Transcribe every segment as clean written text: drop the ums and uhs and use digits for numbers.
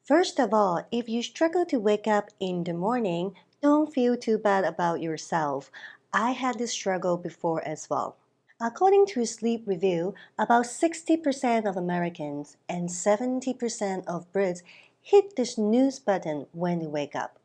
First of all, if you struggle to wake up in the morning, don't feel too bad about yourself. I had this struggle before as well. According to a sleep review, about 60% of Americans and 70% of Brits hit the snooze button when they wake up.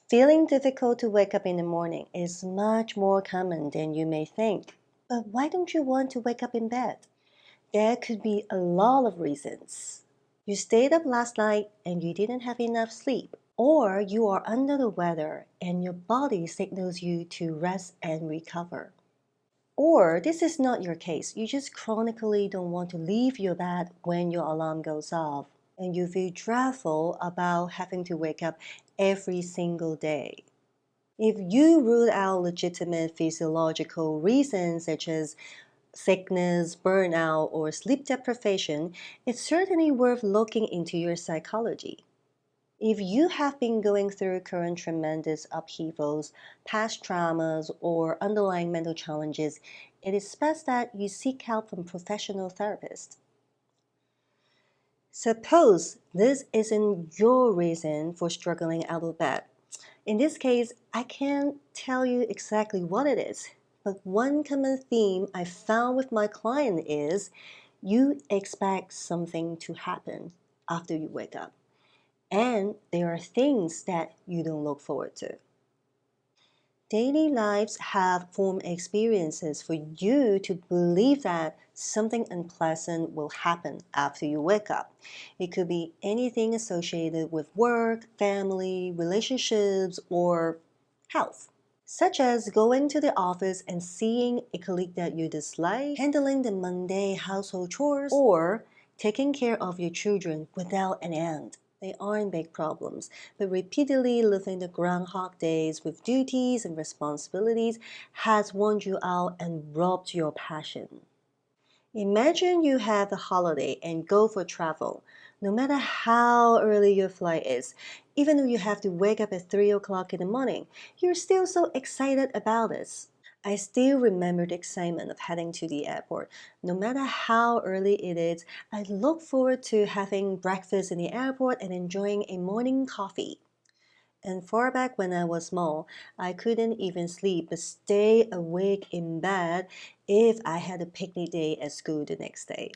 Feeling difficult to wake up in the morning is much more common than you may think. But why don't you want to wake up in bed? There could be a lot of reasons. You stayed up last night and you didn't have enough sleep, or you are under the weather and your body signals you to rest and recover. Or this is not your case, you just chronically don't want to leave your bed when your alarm goes off, and you feel dreadful about having to wake up every single day. If you rule out legitimate physiological reasons such as sickness, burnout, or sleep deprivation, it's certainly worth looking into your psychology. If you have been going through current tremendous upheavals, past traumas, or underlying mental challenges, it is best that you seek help from professional therapists. Suppose this isn't your reason for struggling out of bed. In this case, I can't tell you exactly what it is, but one common theme I found with my client is you expect something to happen after you wake up, and there are things that you don't look forward to. Daily lives have formed experiences for you to believe that something unpleasant will happen after you wake up. It could be anything associated with work, family, relationships, or health, such as going to the office and seeing a colleague that you dislike, handling the mundane household chores, or taking care of your children without an end. They aren't big problems, but repeatedly living the groundhog days with duties and responsibilities has worn you out and robbed your passion. Imagine you have a holiday and go for travel. No matter how early your flight is, even though you have to wake up at 3 o'clock in the morning, you're still so excited about it. I still remember the excitement of heading to the airport. No matter how early it is, I look forward to having breakfast in the airport and enjoying a morning coffee. And far back when I was small, I couldn't even sleep but stay awake in bed if I had a picnic day at school the next day.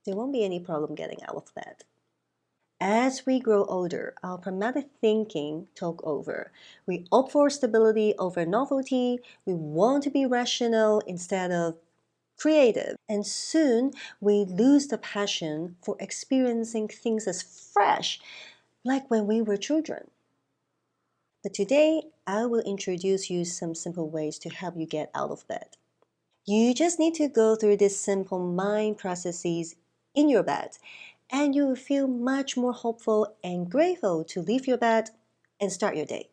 There won't be any problem getting out of bed. As we grow older, our pragmatic thinking took over. We opt for stability over novelty. We want to be rational instead of creative. And soon we lose the passion for experiencing things as fresh, like when we were children. But today, I will introduce you some simple ways to help you get out of bed. You just need to go through these simple mind processes in your bed, and you will feel much more hopeful and grateful to leave your bed and start your day.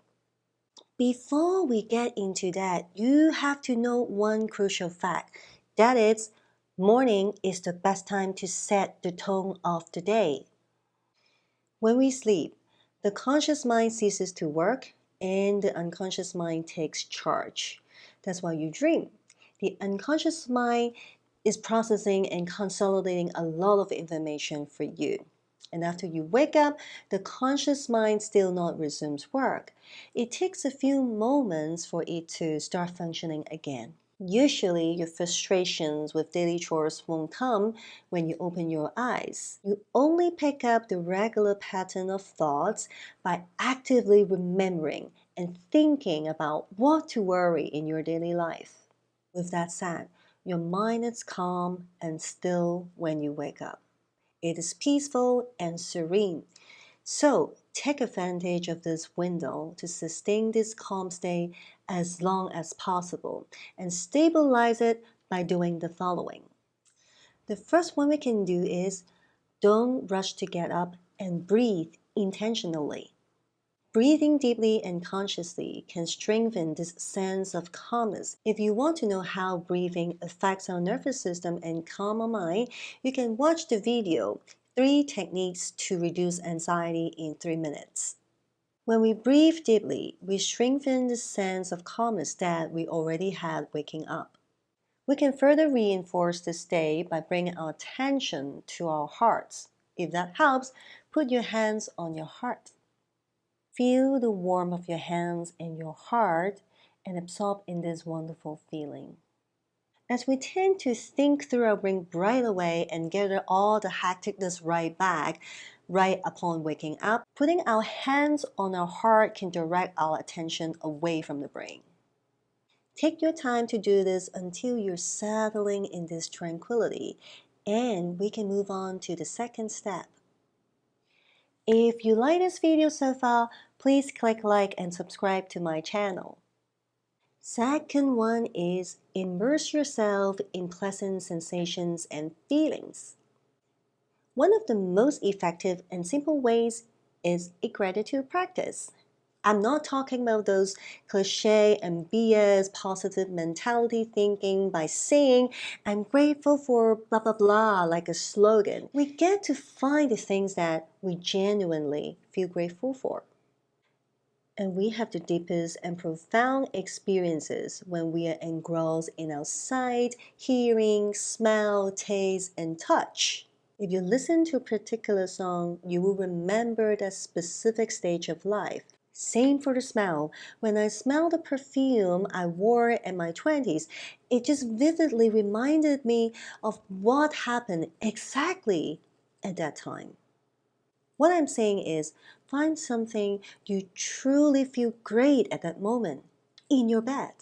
Before we get into that, you have to know one crucial fact. That is, morning is the best time to set the tone of the day. When we sleep, the conscious mind ceases to work and the unconscious mind takes charge. That's why you dream. The unconscious mind is processing and consolidating a lot of information for you. And after you wake up, the conscious mind still not resumes work. It takes a few moments for it to start functioning again. Usually, your frustrations with daily chores won't come when you open your eyes. You only pick up the regular pattern of thoughts by actively remembering and thinking about what to worry in your daily life. With that said, your mind is calm and still when you wake up. It is peaceful and serene. So take advantage of this window to sustain this calm state as long as possible and stabilize it by doing the following. The first one we can do is don't rush to get up and breathe intentionally. Breathing deeply and consciously can strengthen this sense of calmness. If you want to know how breathing affects our nervous system and calm our mind, you can watch the video 3 Techniques to Reduce Anxiety in 3 Minutes. When we breathe deeply, we strengthen the sense of calmness that we already had waking up. We can further reinforce this state by bringing our attention to our hearts. If that helps, put your hands on your heart. Feel the warmth of your hands and your heart and absorb in this wonderful feeling. As we tend to think through our brain right away and gather all the hecticness right back, right upon waking up, putting our hands on our heart can direct our attention away from the brain. Take your time to do this until you're settling in this tranquility, and we can move on to the second step. If you like this video so far, please click like and subscribe to my channel. Second one is immerse yourself in pleasant sensations and feelings. One of the most effective and simple ways is a gratitude practice. I'm not talking about those cliche and BS positive mentality thinking by saying, I'm grateful for blah blah blah like a slogan. We get to find the things that we genuinely feel grateful for. And we have the deepest and profound experiences when we are engrossed in our sight, hearing, smell, taste, and touch. If you listen to a particular song, you will remember that specific stage of life. Same for the smell. When I smelled the perfume I wore in my 20s, it just vividly reminded me of what happened exactly at that time. What I'm saying is, find something you truly feel great at that moment in your bed.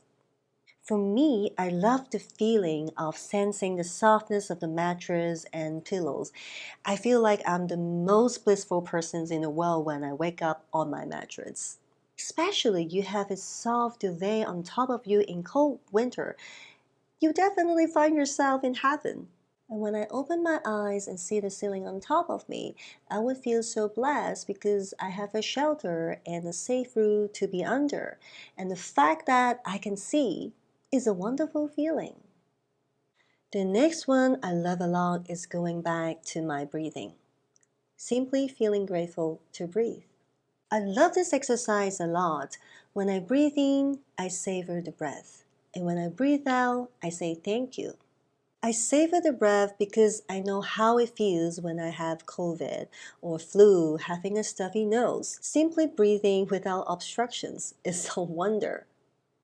For me, I love the feeling of sensing the softness of the mattress and pillows. I feel like I'm the most blissful person in the world when I wake up on my mattress. Especially you have a soft duvet on top of you in cold winter. You definitely find yourself in heaven. And when I open my eyes and see the ceiling on top of me, I would feel so blessed because I have a shelter and a safe roof to be under. And the fact that I can see is a wonderful feeling. The next one I love a lot is going back to my breathing. Simply feeling grateful to breathe. I love this exercise a lot. When I breathe in, I savor the breath. And when I breathe out, I say thank you. I savor the breath because I know how it feels when I have COVID or flu, having a stuffy nose. Simply breathing without obstructions is a wonder.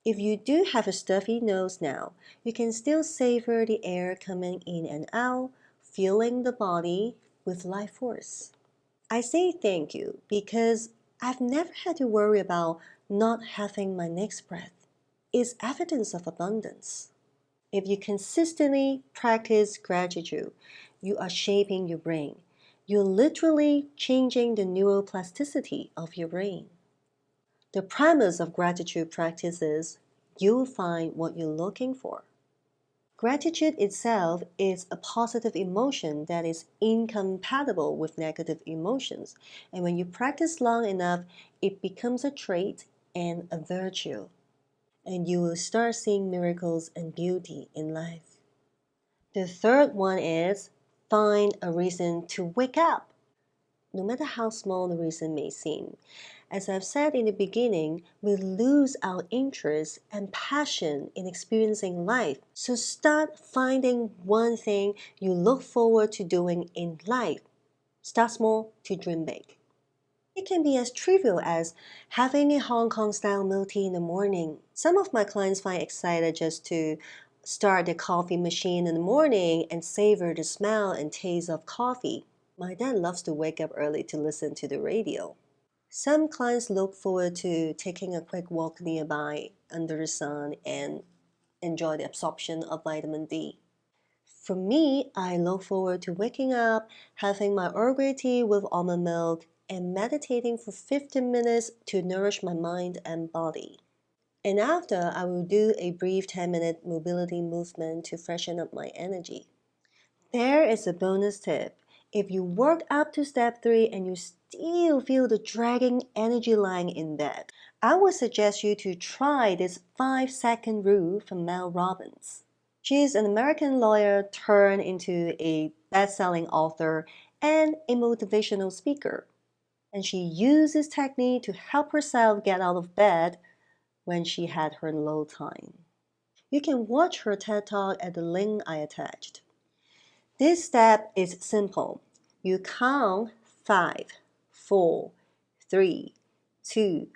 If you do have a stuffy nose now, you can still savor the air coming in and out, filling the body with life force. I say thank you because I've never had to worry about not having my next breath. It's evidence of abundance. If you consistently practice gratitude, you are shaping your brain. You're literally changing the neuroplasticity of your brain. The premise of gratitude practice is you'll find what you're looking for. Gratitude itself is a positive emotion that is incompatible with negative emotions. And when you practice long enough, it becomes a trait and a virtue. And you will start seeing miracles and beauty in life. The third one is find a reason to wake up, no matter how small the reason may seem. As I've said in the beginning, we lose our interest and passion in experiencing life. So start finding one thing you look forward to doing in life. Start small to dream big. It can be as trivial as having a Hong Kong style milk tea in the morning. Some of my clients find excited just to start the coffee machine in the morning and savor the smell and taste of coffee. My dad loves to wake up early to listen to the radio. Some clients look forward to taking a quick walk nearby under the sun and enjoy the absorption of vitamin D. For me, I look forward to waking up, having my Earl Grey tea with almond milk, and meditating for 15 minutes to nourish my mind and body. And after, I will do a brief 10-minute mobility movement to freshen up my energy. There is a bonus tip. If you work up to step 3 and you still feel the dragging energy lying in bed, I would suggest you to try this 5-second rule from Mel Robbins. She is an American lawyer turned into a best-selling author and a motivational speaker. And she used this technique to help herself get out of bed when she had her low time. You can watch her TED Talk at the link I attached. This step is simple. You count 5, 4, 3, 2,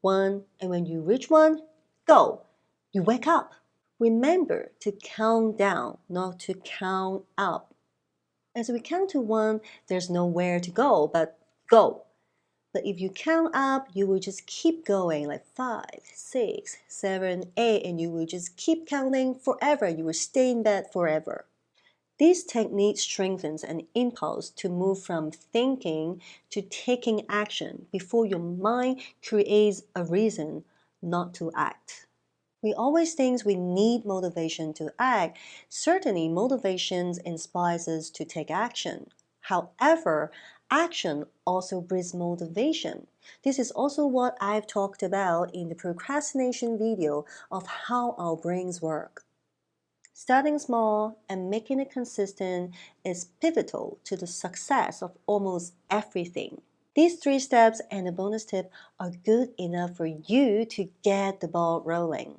1, and when you reach 1, go. You wake up. Remember to count down, not to count up. As we count to 1, there's nowhere to go but go. But if you count up, you will just keep going like 5, 6, 7, 8, and you will just keep counting forever. You will stay in bed forever. This technique strengthens an impulse to move from thinking to taking action before your mind creates a reason not to act. We always think we need motivation to act. Certainly, motivation inspires us to take action. However, action also breeds motivation. This is also what I've talked about in the procrastination video of how our brains work. Starting small and making it consistent is pivotal to the success of almost everything. These 3 steps and a bonus tip are good enough for you to get the ball rolling.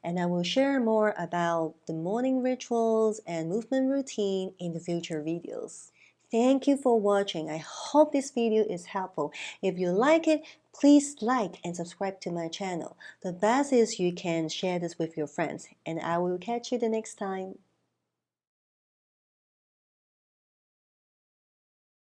And I will share more about the morning rituals and movement routine in the future videos. Thank you for watching. I hope this video is helpful. If you like it, please like and subscribe to my channel. The best is you can share this with your friends, and I will catch you the next time.